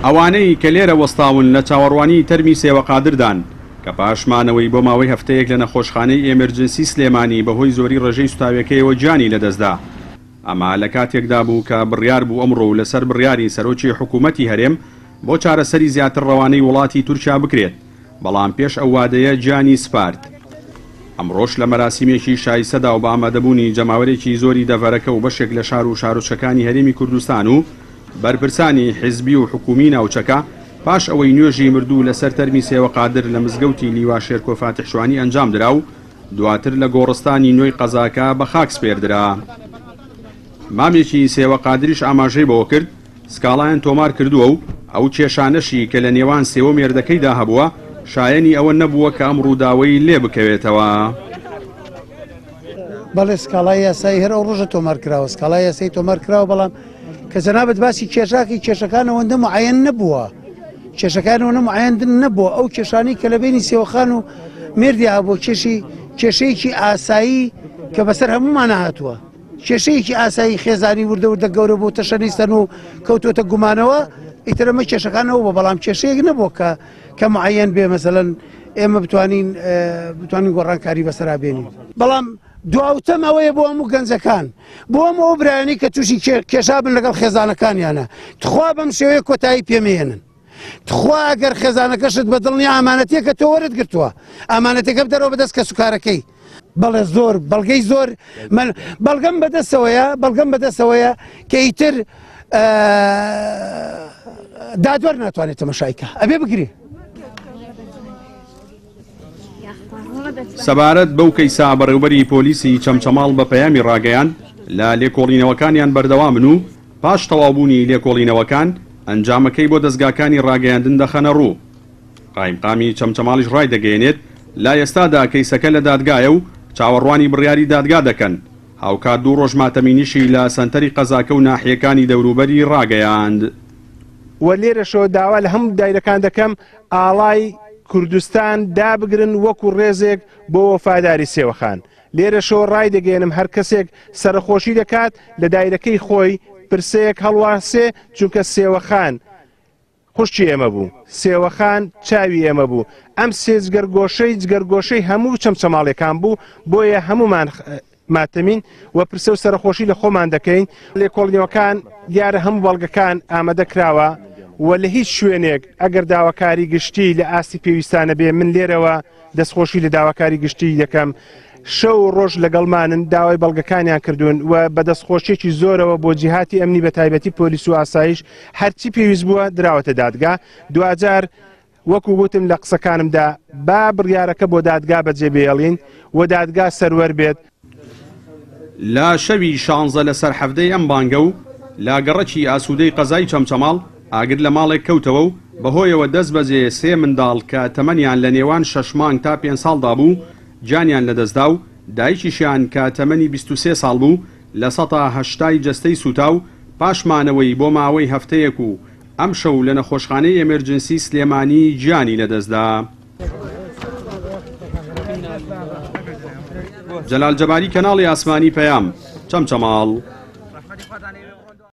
ئەوانەی کە لێرە وەستاون لە چاوەڕوانی تەرمی سێوەقادردان کە پاشمانەوەی بۆ ماوەی هەفتەیەک لە نەخۆشخانەی ئێمەرجنسی سلێمانی بەهۆی زۆری ڕێژەی سوتاویەکەیەوە گیانی لەدەستدا. ئەمە لە کاتێکدا بوو کە بڕیار بوو ئەمڕۆ لەسەر بڕیاری سەرۆکی حکوومەتی هەرێم بۆ چارەسەری زیاتر ڕەوانەی وڵاتی تورکیا بکرێت، بەڵام پێش ئەو وادەیە گیانی سپارد. ئەمڕۆژ لە مەراسیمێکی شایستەدا و بە ئامادەبوونی جەماوەرێکی زۆری دەڤەرەکە و بەشێک لە شار و شارۆچەکانی هەرێمی کوردستان و بەرپرسانی حیزبی و حکومی ناوچەکە پاش ئەوەی نوێژی مردوو لەسەر تەرمی سێوەقادر لە مزگەوتی لیوا شێرکۆ فاتحشوانی ئەنجام درا و دواتر لە گۆڕستانی نوێی قەزاکە بە خاکسپێردرا. مامێکی سێوەقادریش ئاماژەی بەوە کرد سکاڵایان تۆمار کردووە و ئەو کێشانەشی کە لە نێوان سێوە مێردەکەیدا هەبووە شایەنی ئەوە نەبووە کە ئەم ڕووداوەی لێ بکەوێتەوە. بەڵێ سکاڵای یاسایی هەر ئەو ڕۆژە تۆمار کراوە، سکاڵای یاسایی تۆمار کراوە، بەڵام کە جەنابەت باسی کێشەکانەوەندە معەیەن نەبووە، کێشەکانەوە معەیەن نەبووە. ئەو کێشانەی کە لە بینی سێوەخان و مێردی هەبوو کێشەیەکی ئاسایی کە بەسەر هەمومان هاتووە، کێشەیەکی ئاسایی خێزانی وردە گەورە بوو تەشەنیستەن و کەوتۆتە گومانەوە. ئیترەمە کێشەکانەوە بۆ بەڵام کێشەیەک نەبووە کە معەیەن بێ مەسەلەن ئێمە بتوانین گۆڕانکاری بەسەرا بێنین. بەڵام دواوتەم ئەوەیە بۆ هەموو گەنجەکان، بۆ ئەمەوە برایانی کە تووشی کێشابن لەگەڵ خێزانەکانیانە، تخوا بەم شێوەیە کۆتایی پێمێنن. تخوا ئەگەر خێزانەکەشت بە دڵنی ئامانەتێکە تۆ وەرت گرتووە، ئامانەتەکە بدەرەوە بەدەست کە سوکارەکەی. بەڵێ زۆر بەڵگەی زۆر بەڵگەم بەدەستەوەیە کە ئیتر دادوەر ناتوانێت تەماشایکە ئەبێ بگری. سەبارەت بەو کەیسا بەڕێوەبەری پۆلیسی چەمچەماڵ بە پەیامی ڕاگەیان لە لێکۆڵینەوەکانیان بەردەوامن و پاش تەواوبوونی لێکۆڵینەوەکان ئەنجامەکەی بۆ دەستگاکانی ڕاگەیاندن دەخەنە ڕوو. قایمقامی چەمچەماڵیش ڕای دەگەیەنێت لا ئێستادا کەیسەکە لە دادگایە و چاوەڕوانی بڕیاری دادگا دەکەن. هاوکات دوو ڕۆژ ماتەمینیشی لە سەنتەری قەزاکە و ناحیەکانی دەوروبەری ڕاگەیاند. وە لێرەشەوە داوا لە هەموو دایرەکان دەکەم ئاڵای کوردستان دابگرن وەکو ڕێزێک بۆ وەفاداری سێوەخان. لێرەشەوە ڕای دەگەێنم هەر کەسێک سەرخۆشی دەکات لە دایرەکەی خۆی پرسەیەک هەڵواسێ، چونکە سێوەخان خوشتی ئێمە بوو، سێوەخان چاوی ئێمە بوو. ئەم سێ جگەرگۆشەی هەموو چەمچەماڵەکان بوو، بۆیە هەمومان ماتەمین و پرسە و سەرخۆشی لە خۆمان دەکەین. لێکۆڵینەوەکان دیارە هەموو بەڵگەکان ئامادە کراوە و لە هیچ شوێنێک ئەگەر داواکاری گشتی لە ئاستی پێویستانە بێ من لێرەوە دەستخۆشی لە داواکاری گشتی دەکەم. شەو ڕۆژ لەگەڵمانن داوای بەڵگەکانیان کردوون و بە دەستخۆشیێکی زۆرەوە بۆ جیهاتی ئەمنی بە تایبەتی پۆلیس و ئاسایش هەرچی پێویست بووە دراوەتە دادگا. دوجار وەکو گوتم لە قسەکانمدا با بڕیارەکە بۆ دادگا بەجێبێڵین و دادگا سەروەر بێت. لە شەوی 16 لەسەر هەفتەی ئەم بانگە و لاگەڕەکی ئاسوودەی قەزای چەمچەماڵ ئاگر لە ماڵێک کەوتەوە و بەهۆیەوە دەست بەجێ سێ منداڵ کە تەمەنیان لە نێوان 6 مانگ تا 5 ساڵدا بوو جانیان لەدەستدا و دایکیشیان کە تەمەنی 23 ساڵ بوو لە 180 جەستەی سوتا و پاشمانەوەی بۆ ماوەی هەفتەیەک و ئەم شەو لە نەخۆشخانەی ئێمەرجنسی سلێمانی گیانی لەدەستدا. جەلال جەباری کەناڵی ئاسمانی پەیام چەمچەماڵ.